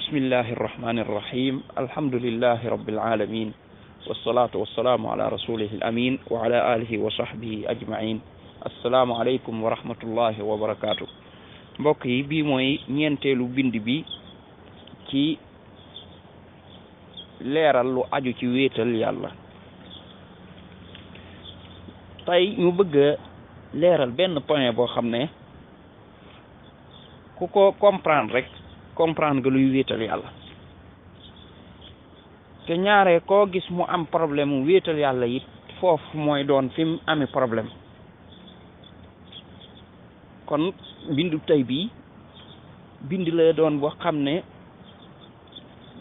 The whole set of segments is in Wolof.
bismillahi irrahmani irrahim alhamdulillahi rabbil alamin wassalatu wassalamu ala rasulihi al amin wa ala alihi wa sahbihi ajmain assalaamu aleykum wa rahmatullahi wa barakatuh mbokk yi bii mooy ñeenteelu bind bi ci leeral lu aju ci wéetal yàlla tey ñu bëgg a leeral benn point boo xam ne ku ko comprendre rek comprendre nga luy wéetal yàlla te ñaare koo gis mu am problème mu wéetal yàlla it foofu mooy doon fi mu ami problème kon bindu tey bii bind la doon boo xam ne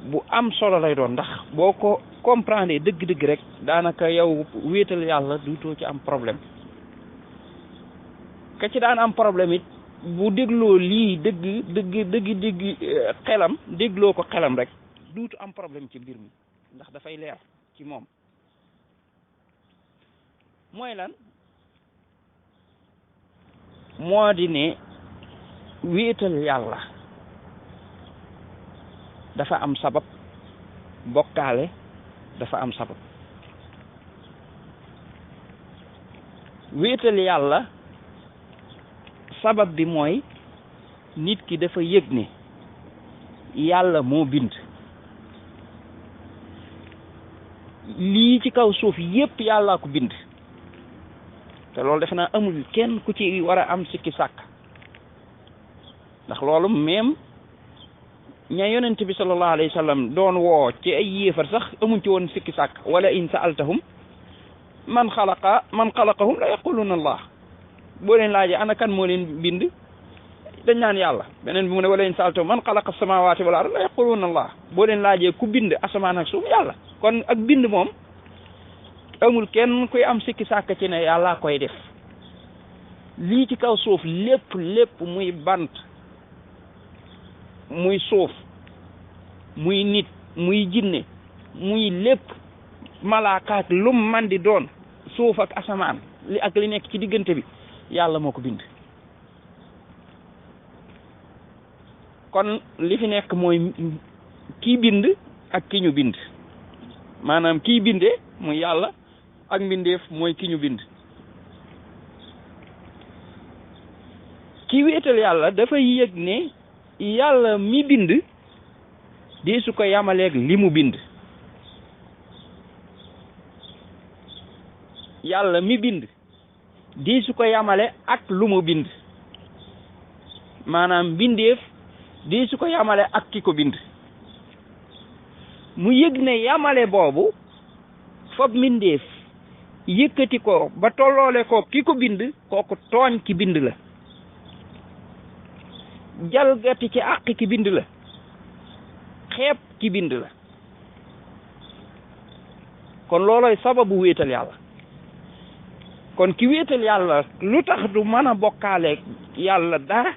bu am solo lay doon ndax boo ko comprendre dëgg-dëgg rek daanaka yow wéetal yàlla duutoo ci am problème ka ci daan am problème it bu dégloo lii dëgg xelam dégloo ko xelam rek duutu am problème ci mbir mi ndax dafay leer ci moom mooy lan moo di ne wéetal yàlla dafa am sabab bokkaale dafa am sabab wéetal yàlla sabab bi mooy nit ki dafa yëg ne yàlla moo bind lii ci kaw suuf yépp yàllaa ko bind te loolu defe naa amul kenn ku ci war a am sikki sàkk ndax loolu même ña yonent bi sallallahu alayhi wa sallam doon woo ci ay yéefar sax amuñ ci woon sikki sàkk wala in sa'altahum man xalaqahum la yaquluna allah boo leen laajee ana kan moo leen bind dañ naan yàlla beneen bi mu ne wala in sa'altahum man xalaqa samawati wal ard la yaquluna allah boo leen laajee ku bind asamaan ak suuf yàlla kon ak bind moom amul kenn kuy am sikki sàkk ci ne yàlla koy def lii ci kaw suuf lépp muy bant muy suuf muy nit muy jinne muy lépp malaakaak lum man di doon suuf ak asamaan li ak li nekk ci diggante bi yàlla moo ko bind kon li fi nekk mooy kii bind ak ki ñu bind maanaam kii bindee muy yàlla ak mbindeef mooy ki ñu bind ki wéetal yàlla dafay yëg ne yàlla mi bind di su ko yamaleeg li mu bind yàlla mi bind di su ko yamale ak lu mu bind maanaam mbindeef di su ko yamale ak ki ko bind mu yëg ne yamale boobu foog mbindeef yëkkati ko ba tolloole ko ki ko bind kooku tooñ ki bind la jalgati ci àq ki bind la xeeb ki bind la kon looloy sababu wéetal yàlla kon ki wéetal yàlla lu tax du mën a bokkaaleeg yàlla dara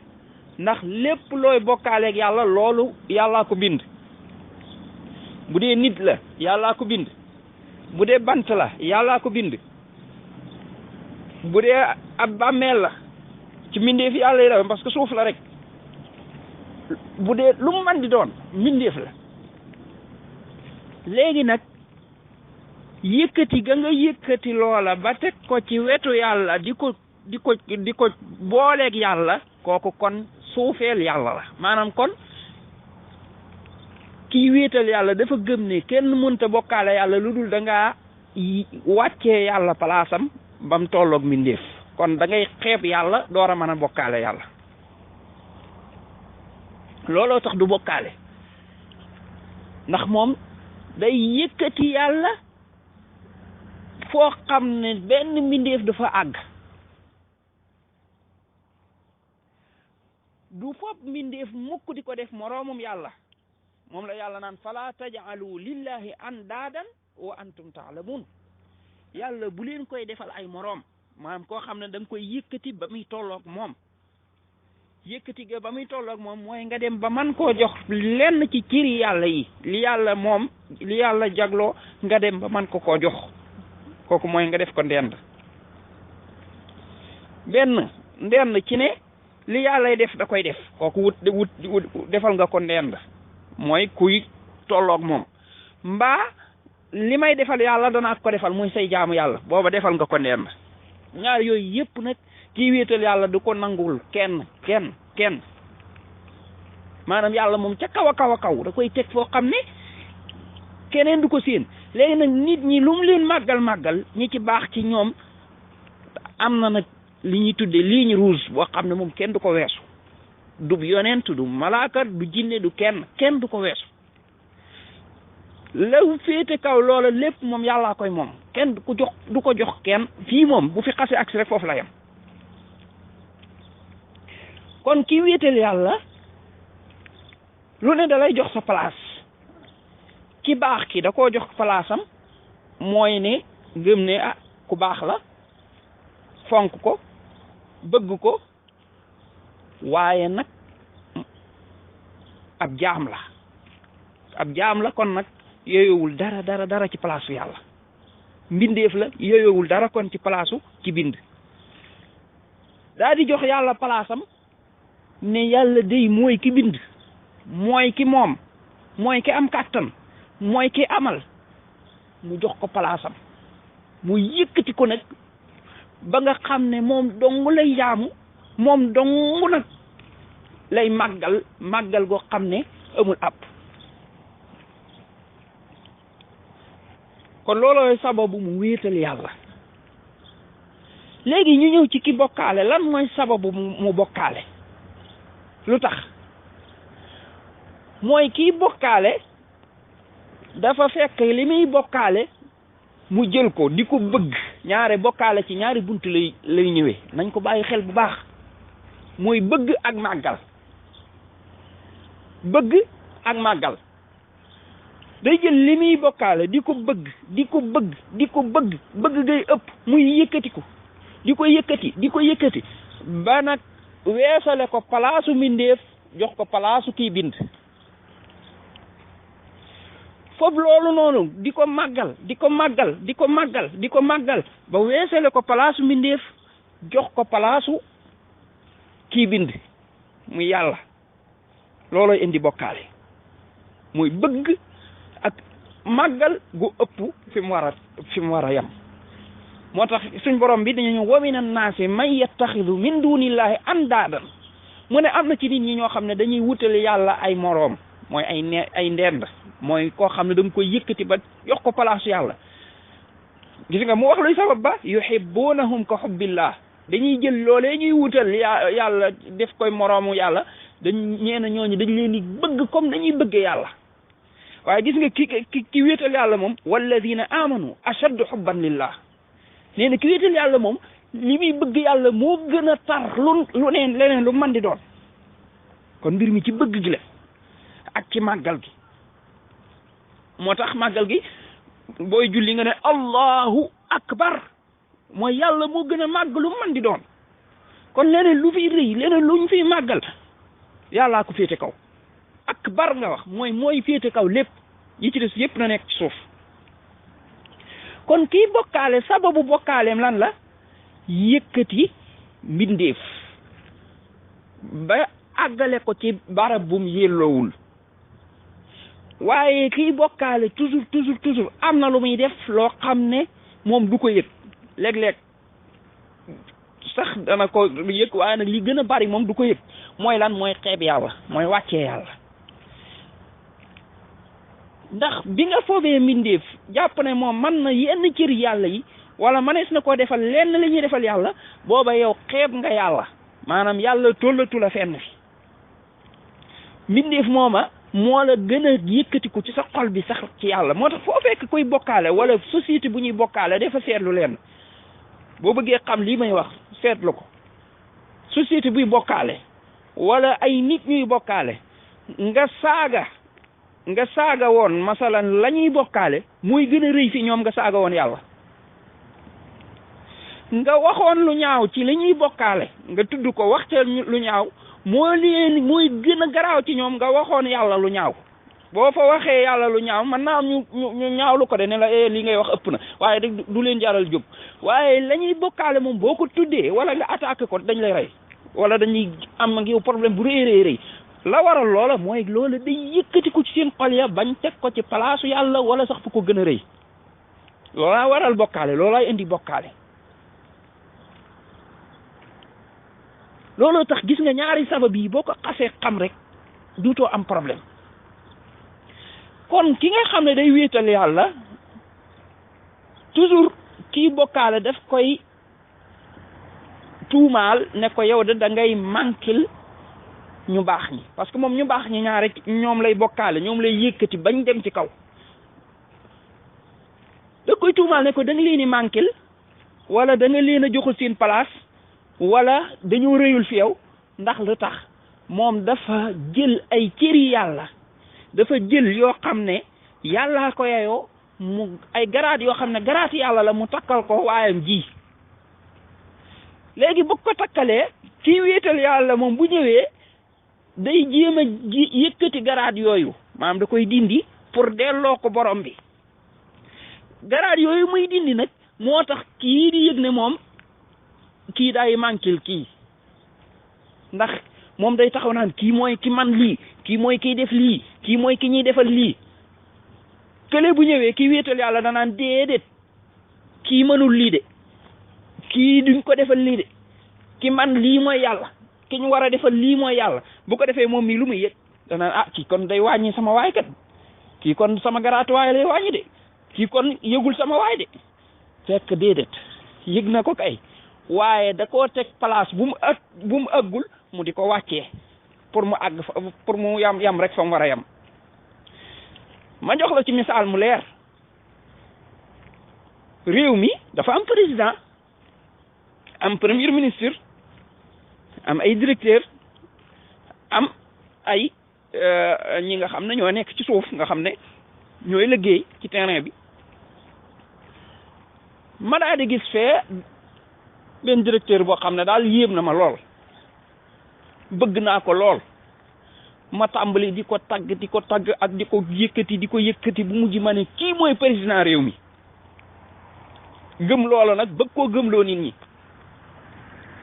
ndax lépp looy bokkaaleeg yàlla loolu yàllaa ko bind bu dee nit la yàllaa ko bind bu dee bant la yàllaa ko bind bu dee ab bàmmeel la ci mbindeef yàlla yi la parce que suuf la rek bu dee lu mu man di doon mbindeef la léegi nag yëkkati ga nga yëkkati loola ba teg ko ci wetu yàlla di ko booleeg yàlla kooku kon suufeel yàlla la maanaam kon kii wéetal yàlla dafa gëm ne kenn mënta bokkaale yàlla lu dul da ngaa wàccee yàlla palaasam ba mu tolloog mbindeef kon da ngay xeeb yàlla door a mën a bokkaale yàlla looloo tax du bokkaale ndax moom day yëkkati yàlla foo xam ne benn mbindeef dafa àgg du fopp mbindeef mukk di ko def moroomum yàlla moom la yàlla naan fala taj'alu lillahi andaadan wa antum ta'lamun yàlla bu leen koy defal ay moroom maanaam koo xam ne da nga koy yëkkati ba muy tolloog moom yëkkati ga ba muy tolloog moom mooy nga dem ba man koo jox lenn ci ciri yàlla yi li yàlla moom li yàlla jagloo nga dem ba man ko koo jox kooku mooy nga def ko ndend ci ne li yàllay def da koy def kooku wut defal nga ko ndend mooy kuy tolloog moom mbaa li may defal yàlla danaa ko defal muy say jaamu yàlla booba defal nga ko ndend ñaar yooyu yëpp nag kii wéetal yàlla du ko nangul kenn maanaam yàlla moom ca kaw a kaw a kaw da koy teg foo xam ne keneen du ko séen léegi nag nit ñi lu mu leen màggal ñi ci baax ci ñoom am na nag li ñuy tuddee ligne rouge boo xam ne moom kenn du ko weesu du yonent du malaaka du jinne du kenn du ko weesu law féete kaw loola lépp moom yàllaa koy moom kenn du ko jox kenn fii moom bu fi xase agsi rek foofu la yem kon ki wéetal yàlla lu ne da lay jox sa place ki baax ki da koo jox place am mooy ne gëm ne ah ku baax la fonk ko bëgg ko waaye nag ab jaam la kon nag yooyowul dara ci palaasu yàlla mbindeef la yooyowul dara kon ci palaasu ci bind daa di jox yàlla palaasam ne yàlla dey mooy ki bind mooy ki moom mooy ki am kàttan mooy ki amal mu jox ko palaasam mu yëkkati ko nag ba nga xam ne moom dong lay jaamu moom dong nag lay màggal goo xam ne amul àpp kon loolooy sababu mu wéetal yàlla léegi ñu ñëw ci ki bokkaale lan mooy sababu mu bokkaale lu tax mooy kii bokkaale dafa fekk li muy bokkaale mu jël ko di ko bëgg ñaare bokkaale ci ñaari bunt lay ñëwee nañ ko bàyyi xel bu baax mooy bëgg ak màggal day jël li muy bokkaale di ko bëgg ngay ëpp muy yëkkatiku di ko yëkkati ba nag weesale ko palaasu mbindeef jox ko palaasu kii bind foofu loolu noonu di ko màggal ba weesale ko palaasu mbindeef jox ko palaasu kii bind muy yàlla looloy indi bokkaale muy bëgg ak màggal gu ëpp fi mu war a yem moo tax suñ borom bi dañu wa minan naasi man yattaxidu min dunillahi andaadan mu ne am na ci nit ñi ñoo xam ne dañuy wutale yàlla ay moroom mooy ay ndend mooy koo xam ne da nga koy yëkkati ba jox ko place yàlla gis nga mu wax luy sabab ba yuhibbunahum ka hubbillah dañuy jël loolee ñuy wutal yàlla def koy moroomu yàlla ñooñu dañ leen di bëgg comme dañuy bëggee yàlla waaye gis nga ki wéetal yàlla moom walladina amanu ashaddu hubban lillah nee na ki wéetal yàlla moom li muy bëgg yàlla moo gën a tar lu leneen lu man di doon kon mbir mi ci bëgg gi la ak ci màggal gi moo tax màggal gi booy julli nga ne allahu akbar mooy yàlla moo gën a màgg lu man di doon kon leneen lu fiy rëy leneen lu ñu fiy màggal yàllaa ko féete kaw akbar nga wax mooy féete kaw lépp yi ci des yépp na nekk ci suuf kon kii bokkaale sababu bokkaaleem lan la yëkkati mbindeef ba àggale ko ci barab bum yelloowul waaye kii bokkaale toujours am na lu muy def loo xam ne moom du ko yëg léeg-léeg sax dana ko yëg waaye nag li gën a bari moom du ko yëg mooy lan mooy xeeb yàlla mooy wàccee yàlla ndax bi nga foobee mbindeef jàpp ne moom mën na yenn cër yàlla yi wala mënees na koo defal lenn li ñuy defal yàlla booba yow xeeb nga yàlla maanaam yàlla tollatu la fenn fi mbindeef mooma moo la gën a yëkkatiku ci sa xol bi sax ci yàlla moo tax foo fekk koy bokkaale wala société bu ñuy bokkaale dafa seetlu leen boo bëggee xam lii may wax seetlu ko société buy bokkaale wala ay nit ñuy bokkaale nga saaga woon masalan la ñuy bokkaale muy gën a rëy fi ñoom nga saaga woon yàlla nga waxoon lu ñaaw ci li ñuy bokkaale nga tudd ko wax ca lu ñaaw mooy gën a garaaw ci ñoom nga waxoon yàlla lu ñaaw boo fa waxee yàlla lu ñaaw man naa am ñu ñaawlu ko de ne la li ngay wax ëpp na waaye rek du leen jaral jóg waaye la ñuy bokkaale moom boo ko tuddee wala nga attaqué ko dañ lay rey wala dañuy am ak yow problème bu rëy la waral loola mooy loola day yëkkati ko ci seen xol ya bañ teg ko ci palaasu yàlla wala sax fu ko gën a rëy loolaa waral bokkaale loolaay indi bokkaale looloo tax gis nga ñaari sabab yi boo ko xasee xam rek duutoo am problème kon ki nga xam ne day wéetal yàlla toujours kii bokkaale daf koy tuumaal ne ko yow da ngay manquil ñu baax ñi parce que moom ñu baax ñi ñaar rek ñoom lay bokkaale ñoom lay yëkkati bañ dem ci kaw da koy tuumaal ne ko da nga leen di manquil wala da nga leen a joxul seen place wala dañoo rëyul fi yow ndax lu tax moom dafa jël ay cëri yàlla dafa jël yoo xam ne yàllaa ko yeyoo mu ay garaat yoo xam ne garaat yàlla la mu takkal ko waayam ji léegi bu ko takkalee ci wéetal yàlla moom bu ñëwee day jéem a yëkkati garaat yooyu maanaam da koy dindi pour delloo ko borom bi garaat yooyu muy dindi nag moo tax kii di yëg ne moom kii day manquil kii ndax moom day taxaw naan kii mooy ki man lii kii mooy kiy def lii kii mooy ki ñuy defal lii kële bu ñëwee kii wéetal yàlla danaan déedéet kii mënul lii de kii duñ ko defal lii de ki man lii mooy yàlla ki ñu war a defal lii mooy yàlla bu ko defee moom mii lu muy yëg danaan ah kii kon day wàññi sama waay kat kii kon sama garaatu waay lay wàññi de kii kon yëgul sama waay de fekk déedéet yëg na ko kay waaye da koo teg place bu mu àggul mu di ko wàccee pour mu àgg fa pour mu yam rek fa mu war a yam ma jox la ci misaal mu leer réew mi dafa am président am premier ministre am ay directeur am ay ñi nga xam ne ñoo nekk ci suuf nga xam ne ñooy liggéey ci terrain bi ma daa di gis fee benn directeur boo xam ne daal yéem na ma lool bëgg naa ko lool ma tàmbali di ko tagg ak di ko yëkkati bu mujj ma ne kii mooy président réew mi gëm loola nag bëgg koo gëmloo nit ñi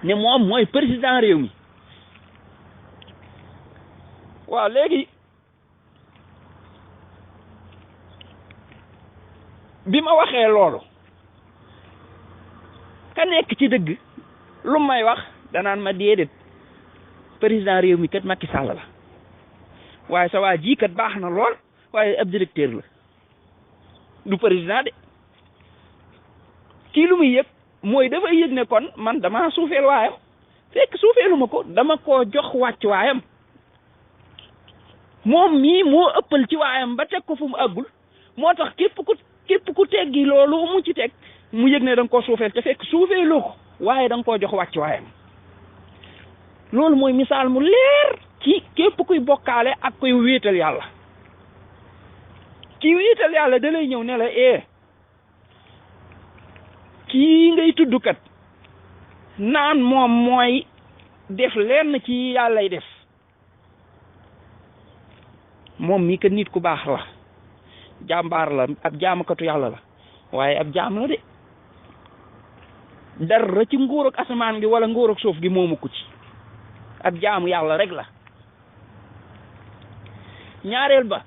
ne moom mooy président réew mi waaw léegi bi ma waxee loolu ka nekk ci dëgg lu may wax danaan ma déedéet président réew mi kat Macky Sall la waaye sa waa ji kat baax na lool waaye ab directeur la du président de kii lu muy yëg mooy dafay yëg ne kon man dama suufeel waayam fekk suufeelu ma ko dama koo jox wàcc waayam moom mii moo ëppal ci waayam ba teg ko fu mu àggul moo tax képp ku teggi loolu mu ci teg mu yëg ne da nga koo suufeel te fekk suufeeloo ko waaye da nga koo jox wàcc waayam loolu mooy misaal mu leer ci képp kuy bokkaale ak kuy wéetal yàlla ki wéetal yàlla da lay ñëw ne la kii ngay tuddkat naan moom mooy def lenn ci yàllay def moom mii kat nit ku baax la jàmbaar la ab jaamakatu yàlla la waaye ab jaam la de dara ci nguur ak asamaan gi wala nguur ak suuf gi moomu ko ci ab jaamu yàlla rek la ñaareel ba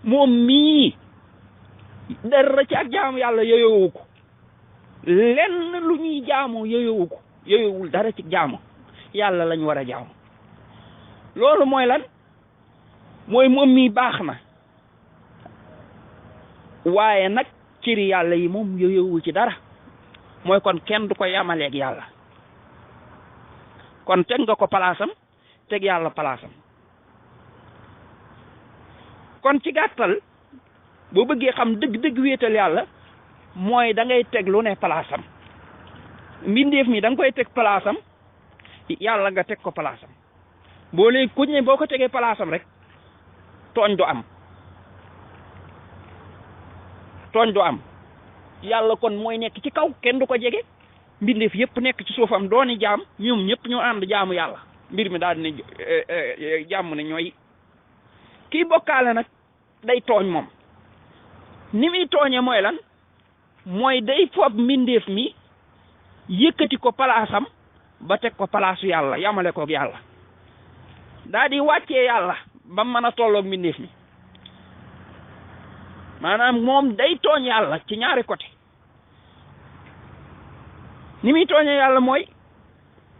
moom mii dara ci ak jaamu yàlla yooyowu ko lenn lu ñuy jaamu yooyowu ko yooyowul dara ci jaamu yàlla lañ war a jaamu loolu mooy lan mooy moom mii baax na waaye nag cëri yàlla yi moom yooyowul ci dara mooy kon kenn du ko yamaleeg yàlla kon teg nga ko palaasam teg yàlla palaasam kon ci gàttal boo bëggee xam dëgg-dëgg wéetal yàlla mooy da ngay teg lu ne palaasam mbindeef mi da nga koy teg palaasam yàlla nga teg ko palaasam boo léegi ku ne boo ko tegee palaasam rek tooñ du am yàlla kon mooy nekk ci kaw kenn du ko jege mbindeef yëpp nekk ci suufam dooni jaam ñoom ñëpp ñoo ànd jaamu yàlla mbir mi daal di ne jàmm ne ñooy kii bokkaale nag day tooñ moom ni muy tooñee mooy lan mooy day fob mbindeef mi yëkkati ko palaasam ba teg ko palaasu yàlla yamale koog yàlla daa di wàccee yàlla ba mën a tolloog mbindeef mi maanaam moom day tooñ yàlla ci ñaari côté ni muy tooñee yàlla mooy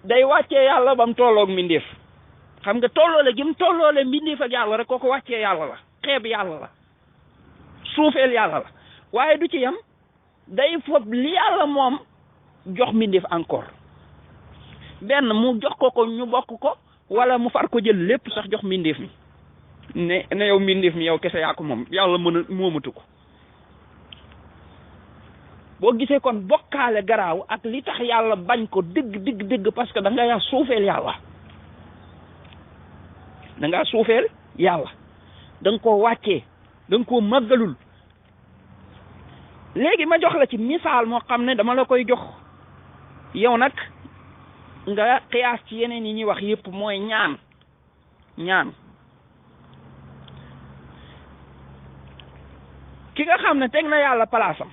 day wàccee yàlla ba mu tolloog mbindeef xam nga tolloole gi mu tolloole mbindeef ak yàlla rek kooku wàccee yàlla la xeeb yàlla la suufeel yàlla la waaye du ci yam day fob li yàlla moom jox mbindeef encore benn mu jox ko ñu bokk ko wala mu far ko jël lépp sax jox mbindeef mi ne yow mbindeef mi yow kese yaa ko moom yàlla moomatu ko boo gisee kon bokkaale garaaw ak li tax yàlla bañ ko dëgg parce que da nga suufeel yàlla da ngaa suufeel yàlla da nga koo wàccee da nga koo màggalul léegi ma jox la ci misaal moo xam ne dama la koy jox yow nag nga xiyaas ci yeneen yi ñuy wax yépp mooy ñaan ki nga xam ne teg na yàlla palaasam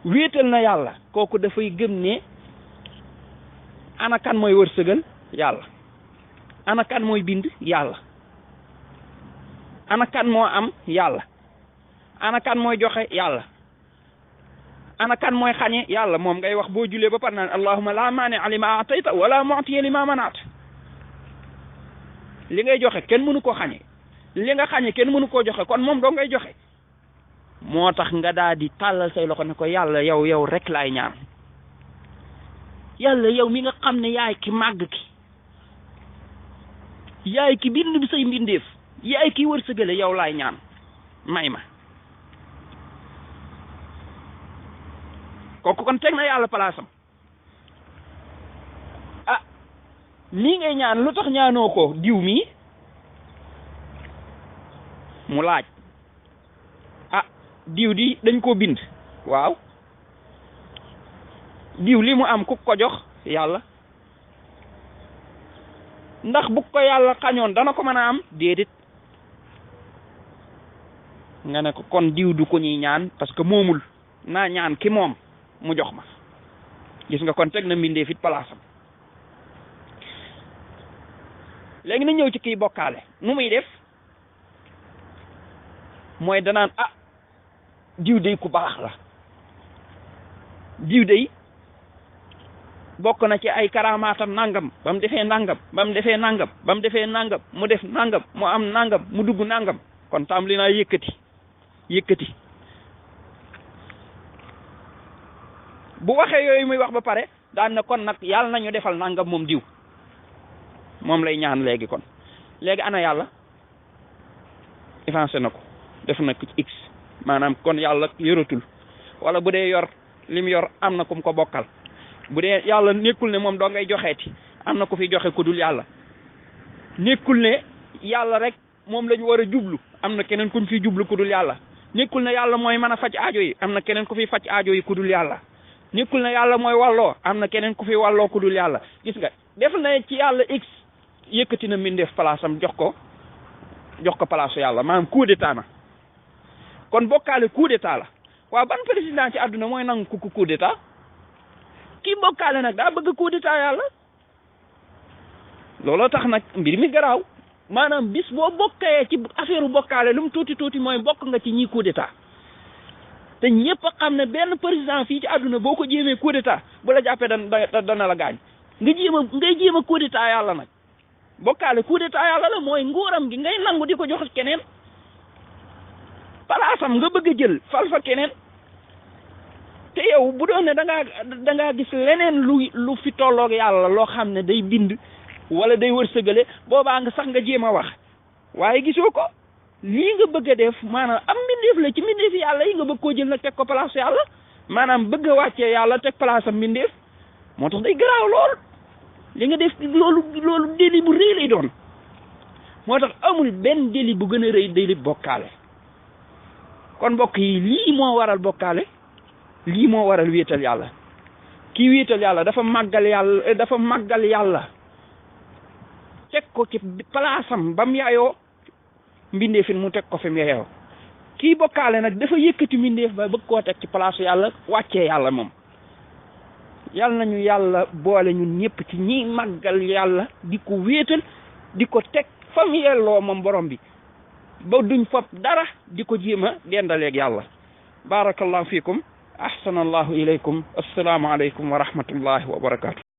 wéetal na yàlla kooku dafay gëm ne ana kan mooy wërsëgal yàlla ana kan mooy bind yàlla ana kan moo am yàlla ana kan mooy joxe yàlla ana kan mooy xañe yàlla moom ngay wax boo julee ba par naan allahumma la maani'a lima a'tayta wala mu'tiya lima mana'ta li ngay joxe kenn mënu ko xañe li nga xañe kenn mënu koo joxe kon moom doo ngay joxe moo tax nga daal di tàllal say loxo ne ko yàlla yow rek laay ñaan yàlla yow mi nga xam ne yaay ki màgg ki yaay ki bind bi say mbindeef yaay ki wërsëgale yow laay ñaan may ma kooku kon teg na yàlla palaasam ah nii ngay ñaan lu tax ñaanoo ko diw mi mu laaj ah diw di dañ koo bind waaw diw li mu am ku ko jox yàlla ndax bu ko yàlla xañoon dana ko mën a am déedéet nga ne ko kon diw du ko ñuy ñaan parce que moomul naa ñaan ki moom mu jox ma gis nga kon teg na mbindee fit palaasam léegi na ñëw ci kii bokkaale nu muy def mooy danaan ah diw day ku baax la diw day bokk na ci ay karaamaatam nangam ba mu defee nangam ba mu defee nangam ba mu defee nangam mu def nangam mu am nangam mu dugg nangam kon tàmbali naa yëkkati bu waxee yooyu muy wax ba pare daan na kon nag yàlla nañu defal nangam moom diw moom lay ñaan léegi kon léegi ana yàlla avancé na ko def na ko ci x maanaam kon yàlla yoratul wala bu dee yor lim yor am na kum ko bokkal bu dee yàlla nekkul ne moom doo ngay joxeeti am na ku fi joxe ku dul yàlla nekkul ne yàlla rek moom lañu war a jublu am na keneen ku fi jublu ku dul yàlla nekkul ne yàlla mooy mën a faj aajo yi am na keneen ku fi faj aajo yi ku dul yàlla nekkul ne yàlla mooy wàlloo am na keneen ku fi wàlloo ku dul yàlla gis nga def na ci yàlla x yëkkati na mbindeef palaasam jox ko palaasu yàlla maanaam coup d'état na kon bokkaale coup d'état la waaw ban président ci àdduna mooy nangu ku coup d'état kii bokkaale nag daa bëgg coup d'état yàlla looloo tax nag mbir mi garaaw maanaam bis boo bokkee ci affaire bokkaale lu mu tuuti mooy bokk nga ci ñii coup d'état te ñëpp a xam ne benn président fii ci àdduna boo ko jéemee coup d'état bu la jàppee dana la gaañ ngay jéem a coup d'état yàlla nag bokkaale coup d'état yàlla la mooy nguuram gi ngay nangu di ko jox keneen palaasam nga bëgg a jël fal fa keneen te yow bu doon ne da ngaa gis leneen lu fi tolloog yàlla loo xam ne day bind wala day wërsëgale boobaa nga sax nga jéem a wax waaye gisoo ko lii nga bëgg a def maanaam am mbindeef la ci mbindeef yàlla yi nga bëgg koo jël nag teg ko place yàlla maanaam bëgg a wàccee yàlla teg place am mbindeef moo tax day garaaw lool li nga def loolu délit bu rëy lay doon moo tax amul benn délit bu gën a rëy délit bokkaale kon mbokk yi lii moo waral bokkaale lii moo waral wéetal yàlla kii wéetal yàlla dafa màggal yàlla teg ko ci palaasam ba mu yaayoo mbindeefin mu teg ko fi mu yaayoo kii bokkaale nag dafa yëkkati mbindeef ba bëgg koo teg ci palaasu yàlla wàccee yàlla moom yàlla nañu yàlla boole ñun ñëpp ci ñiy màggal yàlla di ko wéetal di ko teg fam yelloo moom borom bi ba duñ fab dara di ko jéema dendaleeg yàlla barakallahu fiikum ahsanallahu ilaykum assalaamu alaykum wa rahmatullahi wa barakatuh